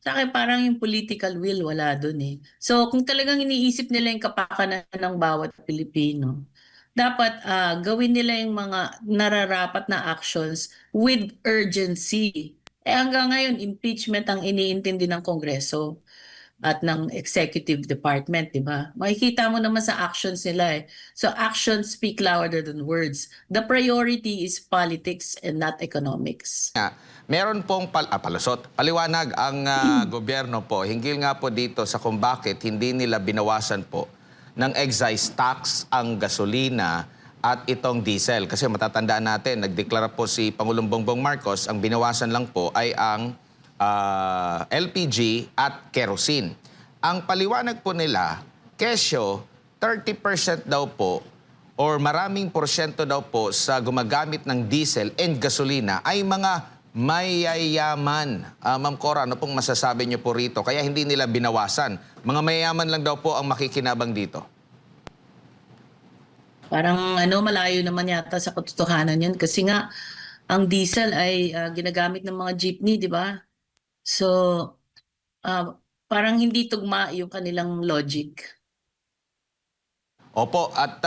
sa akin parang yung political will wala dun eh. So kung talagang iniisip nila yung kapakanan ng bawat Pilipino, dapat gawin nila yung mga nararapat na actions with urgency. Eh hanggang ngayon, impeachment ang iniintindi ng Kongreso at ng executive department, di ba? Makikita mo naman sa actions nila eh. So actions speak louder than words. The priority is politics and not economics. Meron pong palusot, paliwanag ang gobyerno po, hinggil nga po dito sa kung bakit hindi nila binawasan po ng excise tax ang gasolina at itong diesel. Kasi matatandaan natin, nagdeklara po si Pangulong Bongbong Marcos, ang binawasan lang po ay ang LPG at kerosene. Ang paliwanag po nila, kesyo, 30% daw po or maraming porsyento daw po sa gumagamit ng diesel and gasolina ay mga mayayaman. Ma'am Cora, ano pong masasabi niyo po rito? Kaya hindi nila binawasan. Mga mayayaman lang daw po ang makikinabang dito. Parang malayo naman yata sa katotohanan yun kasi nga ang diesel ay ginagamit ng mga jeepney, di ba? So, parang hindi tugma yung kanilang logic. Opo, at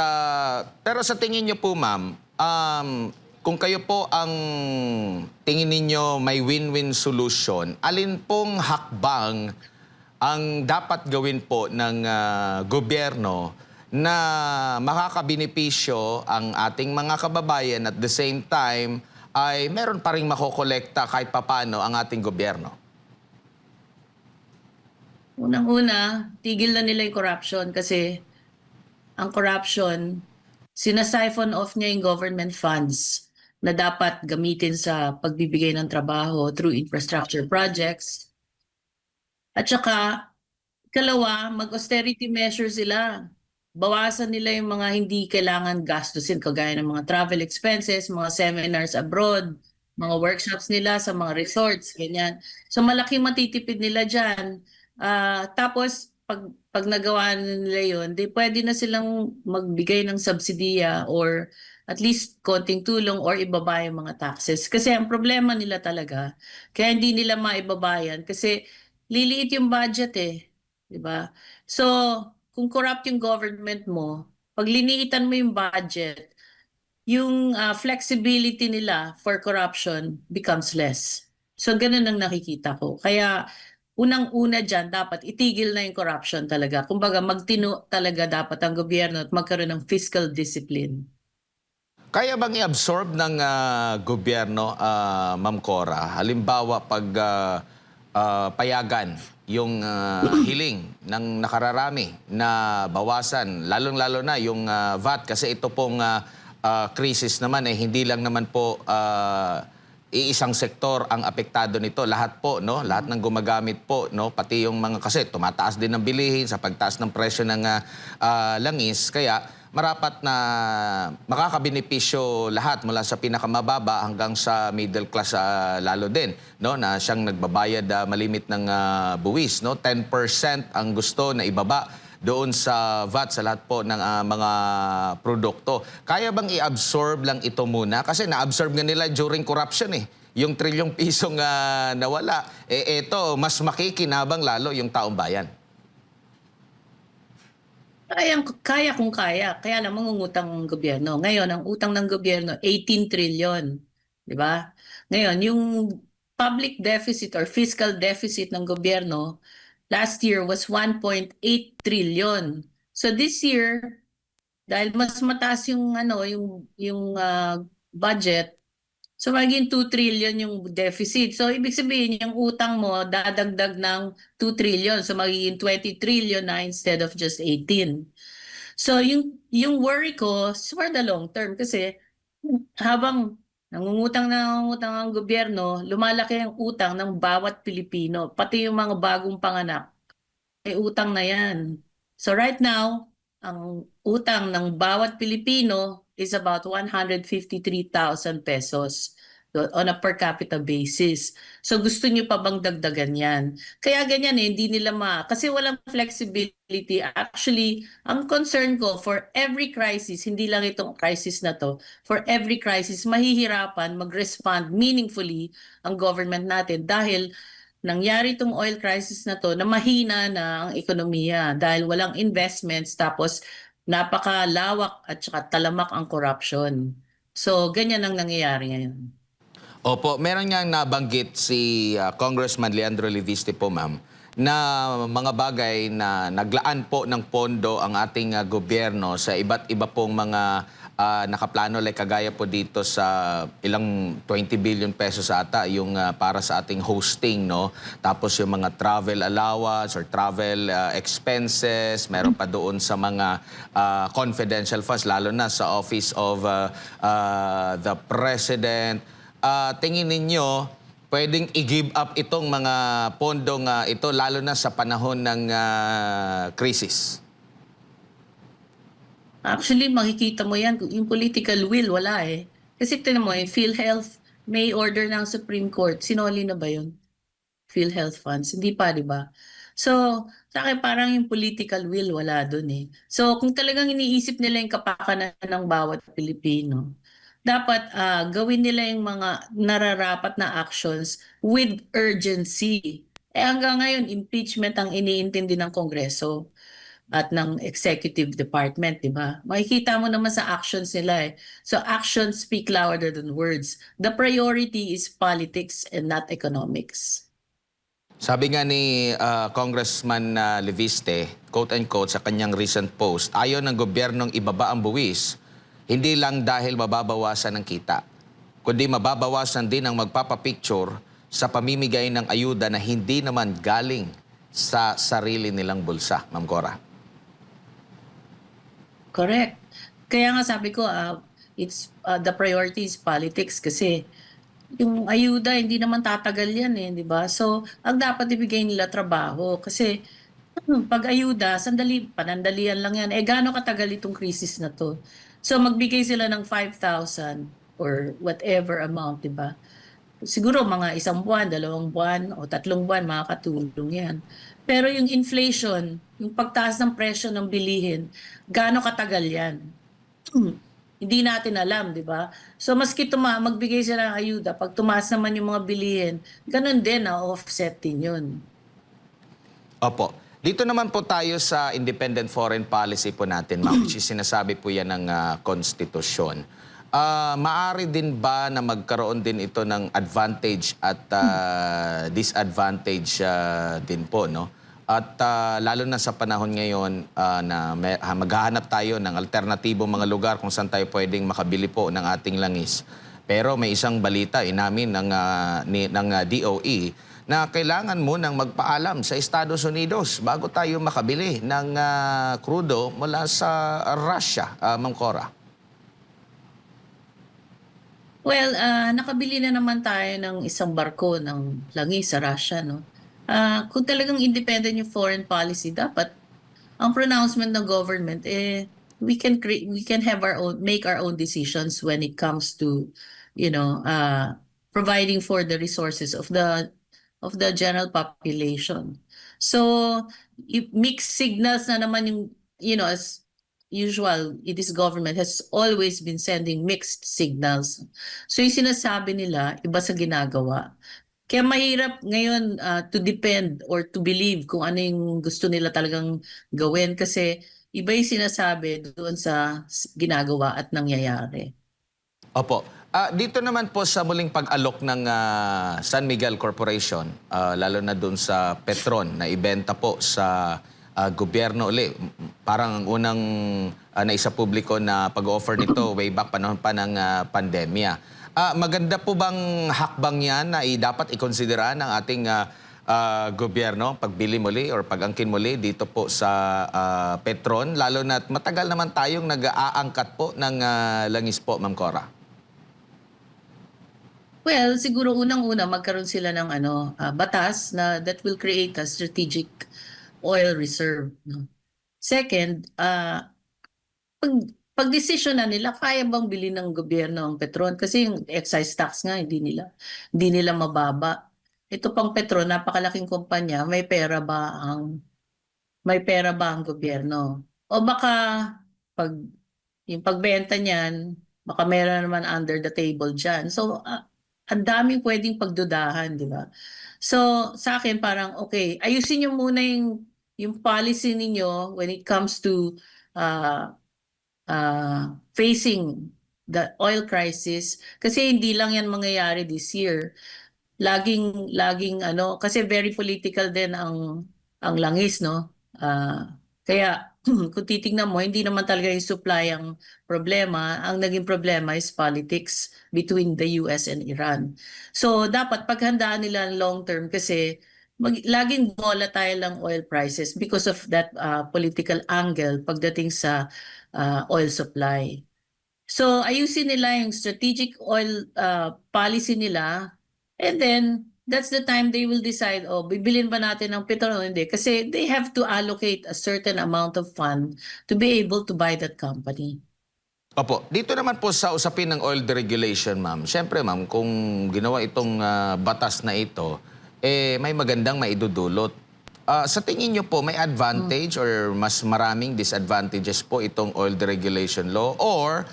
pero sa tingin niyo po ma'am, kung kayo po ang tingin ninyo may win-win solution, alin pong hakbang ang dapat gawin po ng gobyerno na makakabenepisyo ang ating mga kababayan at the same time ay meron pa rin makokolekta kahit papano ang ating gobyerno? Unang-una, tigil na nila yung corruption kasi ang corruption, sinasiphon off niya yung government funds na dapat gamitin sa pagbibigay ng trabaho through infrastructure projects. At saka, ikalawa, mag-austerity measures sila. Bawasan nila yung mga hindi kailangan gastusin, kagaya ng mga travel expenses, mga seminars abroad, mga workshops nila sa mga resorts, ganyan. So malaking matitipid nila dyan. Tapos, pag nagawa nila yun, di pwede na silang magbigay ng subsidiya or at least konting tulong or ibaba yung mga taxes. Kasi ang problema nila talaga, kaya hindi nila maibabayan kasi liliit yung budget eh. Di ba? So, kung corrupt yung government mo, pag liniitan mo yung budget, yung flexibility nila for corruption becomes less. So, ganun ang nakikita ko. Kaya, unang-una dyan, dapat itigil na yung corruption talaga. Kumbaga, magtino talaga dapat ang gobyerno at magkaroon ng fiscal discipline. Kaya bang i-absorb ng gobyerno, Ma'am Cora? Halimbawa, pag payagan yung hiling ng nakararami na bawasan, lalong-lalo na yung VAT kasi ito pong krisis naman hindi lang naman po iisang sektor ang apektado nito. Lahat po, no? Lahat ng gumagamit po, no? Pati yung mga kasi tumataas din ng bilihin sa pagtaas ng presyo ng langis. Kaya marapat na makakabenepisyo lahat mula sa pinakamababa hanggang sa middle class lalo din, no, na siyang nagbabayad malimit ng buwis, no. 10% ang gusto na ibaba doon sa VAT sa lahat po ng mga produkto. Kaya bang i-absorb lang ito muna? Kasi na-absorb nga nila during corruption yung trilyong pisong nawala. Eto, mas makikinabang lalo yung taong bayan. Kaya kung kaya. Kaya lang mangungutang ang gobyerno. Ngayon, ang utang ng gobyerno, 18 trillion. Di ba? Ngayon, yung public deficit or fiscal deficit ng gobyerno last year was 1.8 trillion. So this year, dahil mas mataas yung budget, so magiging 2 trillion yung deficit. So ibig sabihin yung utang mo dadagdag ng 2 trillion. So magiging 20 trillion na instead of just 18. So yung worry ko is for the long term kasi habang nangungutang ang gobyerno, lumalaki ang utang ng bawat Pilipino, pati yung mga bagong panganak. May utang na yan. So right now, ang utang ng bawat Pilipino is about 153,000 pesos on a per capita basis. So gusto niyo pa bang dagdagan yan? Kaya ganyan hindi nila kasi walang flexibility. Actually, ang concern ko for every crisis, hindi lang itong crisis na to, for every crisis, mahihirapan mag-respond meaningfully ang government natin dahil nangyari itong oil crisis na to na mahina na ang ekonomiya dahil walang investments tapos napakalawak at saka talamak ang corruption. So, ganyan ang nangyayari ngayon. Opo, meron niyang nabanggit si Congressman Leandro Leviste po, ma'am, na mga bagay na naglaan po ng pondo ang ating gobyerno sa iba't iba pong mga nakaplano, like kagaya po dito sa ilang 20 billion pesos ata yung para sa ating hosting, no? Tapos yung mga travel allowance or travel expenses, meron pa doon sa mga confidential funds, lalo na sa Office of the President. Tingin ninyo, pwedeng i-give up itong mga pondong ito lalo na sa panahon ng krisis? Actually, makikita mo yan, yung political will, wala eh. Kasi tinan mo, PhilHealth may order ng Supreme Court. Sinoli na ba yun? PhilHealth funds. Hindi pa, di ba? So, sa akin parang yung political will wala dun eh. So, kung talagang iniisip nila yung kapakanan ng bawat Pilipino, dapat gawin nila yung mga nararapat na actions with urgency. Eh hanggang ngayon, impeachment ang iniintindi ng Kongreso at ng executive department, di ba? Makikita mo naman sa actions nila eh. So actions speak louder than words. The priority is politics and not economics. Sabi nga ni Congressman Leviste, quote-unquote, sa kanyang recent post, ayaw ng gobyernong ibaba ang buwis, hindi lang dahil mababawasan ng kita, kundi mababawasan din ang magpapapicture sa pamimigay ng ayuda na hindi naman galing sa sarili nilang bulsa, Ma'am Cora. Correct. Kaya nga sabi ko, the priority is politics kasi yung ayuda hindi naman tatagal yan eh, di ba? So, ang dapat ibigay nila trabaho kasi pag ayuda, sandali, panandalian lang yan. Eh, gaano katagal itong krisis na to? So, magbigay sila ng 5,000 or whatever amount, di ba? Siguro mga 1 buwan, 2 buwan, o 3 buwan, makakatulong yan. Pero yung inflation, yung pagtaas ng presyo ng bilihin, gaano katagal yan? Hindi natin alam, di ba? So maski magbigay sila ng ayuda, pag tumaas naman yung mga bilihin, ganun din, offset din yun. Opo. Dito naman po tayo sa independent foreign policy po natin, ma'am, which is sinasabi po yan ng konstitusyon. Maari din ba na magkaroon din ito ng advantage at disadvantage din po, no? At lalo na sa panahon ngayon na maghahanap tayo ng alternatibong mga lugar kung saan tayo pwedeng makabili po ng ating langis. Pero may isang balita inamin ng DOE na kailangan munang magpaalam sa Estados Unidos bago tayo makabili ng krudo mula sa Russia, Ma'am Cora. Well, nakabili na naman tayo ng isang barko ng langis sa Russia, no? Kung talagang independent yung foreign policy, dapat ang pronouncement ng government we can have our own make our own decisions when it comes to providing for the resources of the general population. So mixed signals na naman yung as usual, this government has always been sending mixed signals. So yung sinasabi nila iba sa ginagawa. Kaya mahirap ngayon to depend or to believe kung ano yung gusto nila talagang gawin kasi iba yung sinasabi doon sa ginagawa at nangyayari. Opo. Dito naman po sa muling pag-alok ng San Miguel Corporation, lalo na doon sa Petron na ibenta po sa gobyerno uli. Parang ang unang naisa publiko na pag-offer nito way back panahon pa ng pandemya. Maganda po bang hakbang yan na dapat ikonsidera ng ating gobyerno pagbili muli or pag-angkin muli dito po sa Petron, lalo na matagal naman tayong nag-aangkat po ng langis po, Ma'am Cora? Well, siguro unang-una magkaroon sila ng batas na that will create a strategic oil reserve, no? Second, pag pag-desisyon na nila, kaya bang bilhin ng gobyerno ang Petron? Kasi yung excise tax nga, hindi nila mababa. Ito pang Petron, napakalaking kumpanya, may pera ba ang gobyerno? O baka pag yung pagbenta niyan, baka meron naman under the table dyan. So, ang daming pwedeng pagdudahan, di ba? So sa akin parang okay, ayusin niyo muna yung policy ninyo when it comes to uh, facing the oil crisis kasi hindi lang yan mangyayari this year. Laging ano kasi very political din ang langis, no? Kaya kung titingnan mo hindi naman talaga yung supply ang problema, ang naging problema is politics between the US and Iran. So dapat paghandaan nila ang long term kasi laging volatile ang oil prices because of that political angle pagdating sa oil supply. So ayusin nila yung strategic oil policy nila and then that's the time they will decide, oh, bibilin ba natin ng petrol o hindi? Kasi they have to allocate a certain amount of fund to be able to buy that company. Opo, dito naman po sa usapin ng oil deregulation, ma'am. Siyempre, ma'am, kung ginawa itong batas na ito, may magandang maidudulot. Sa tingin niyo po, may advantage or mas maraming disadvantages po itong oil deregulation law? Or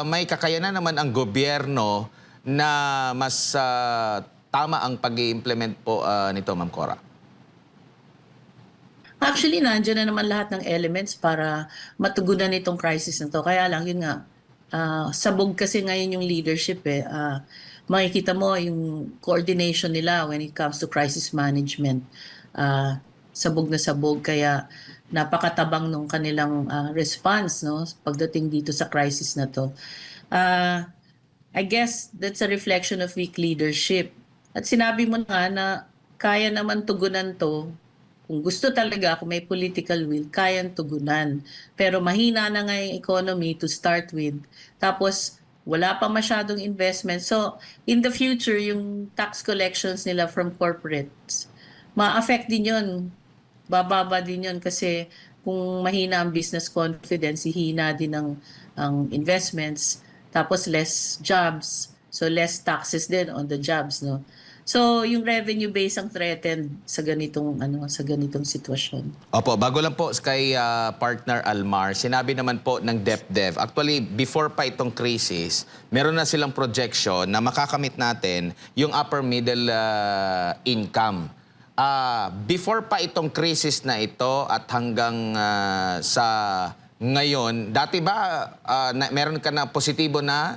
may kakayanan naman ang gobyerno na mas tama ang pag-i-implement po nito, Ma'am Cora? Actually, nandiyan na naman lahat ng elements para matugunan itong crisis na to. Kaya lang, yun nga, sabog kasi ngayon yung leadership eh. Makikita mo yung coordination nila when it comes to crisis management. Sabog na sabog, kaya napakatabang nung kanilang response, no, pagdating dito sa crisis na to. I guess that's a reflection of weak leadership. At sinabi mo nga na kaya naman tugunan to. Kung gusto talaga, kung may political will, kayang tugunan. Pero mahina na nga yung economy to start with. Tapos, wala pa masyadong investment. So, in the future, yung tax collections nila from corporates, ma-affect din yun. Bababa din yun kasi kung mahina ang business confidence, hihina din ang investments. Tapos, less jobs. So, less taxes din on the jobs, no? So, yung revenue base ang threatened sa ganitong sitwasyon. Opo, bago lang po kay partner Almar, sinabi naman po ng DepDev, actually before pa itong crisis, meron na silang projection na makakamit natin yung upper middle income. Before pa itong crisis na ito at hanggang sa ngayon, dati ba meron ka na positibo na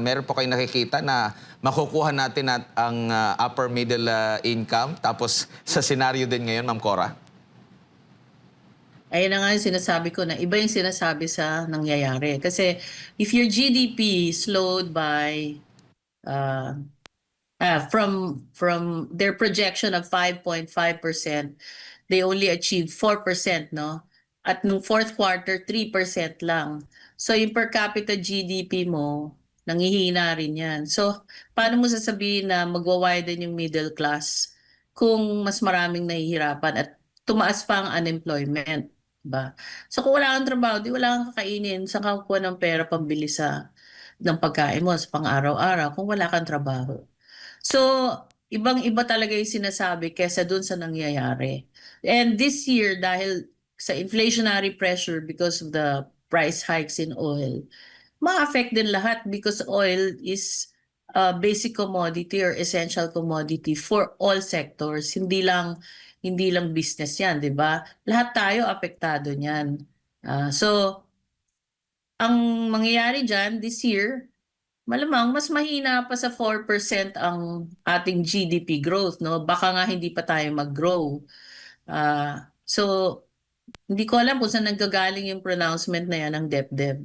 meron po kayo nakikita na makukuha natin ang upper middle income tapos sa senaryo din ngayon, Ma'am Cora? Ayun na nga yung sinasabi ko na iba yung sinasabi sa nangyayari. Kasi if your GDP slowed by uh, from their projection of 5.5%, they only achieved 4%, no? At nung fourth quarter, 3% lang. So yung per capita GDP mo, nanghihina rin yan. So paano mo sasabihin na magwa-widen yung middle class kung mas maraming nahihirapan at tumaas pa ang unemployment, ba? So kung wala kang trabaho, di wala kang kakainin, saan ka kukuha ng pera pambili ng pagkain mo sa pang-araw-araw kung wala kang trabaho. So, ibang-iba talaga yung sinasabi kesa dun sa nangyayari. And this year, dahil sa inflationary pressure because of the price hikes in oil, ma-affect din lahat because oil is a basic commodity or essential commodity for all sectors. Hindi lang business 'yan, 'di ba? Lahat tayo apektado niyan. So, ang mangyayari diyan this year, malamang mas mahina pa sa 4% ang ating GDP growth, no? Baka nga hindi pa tayo mag-grow. So, hindi ko alam kung saan nanggagaling yung pronouncement na yan ng DepDev.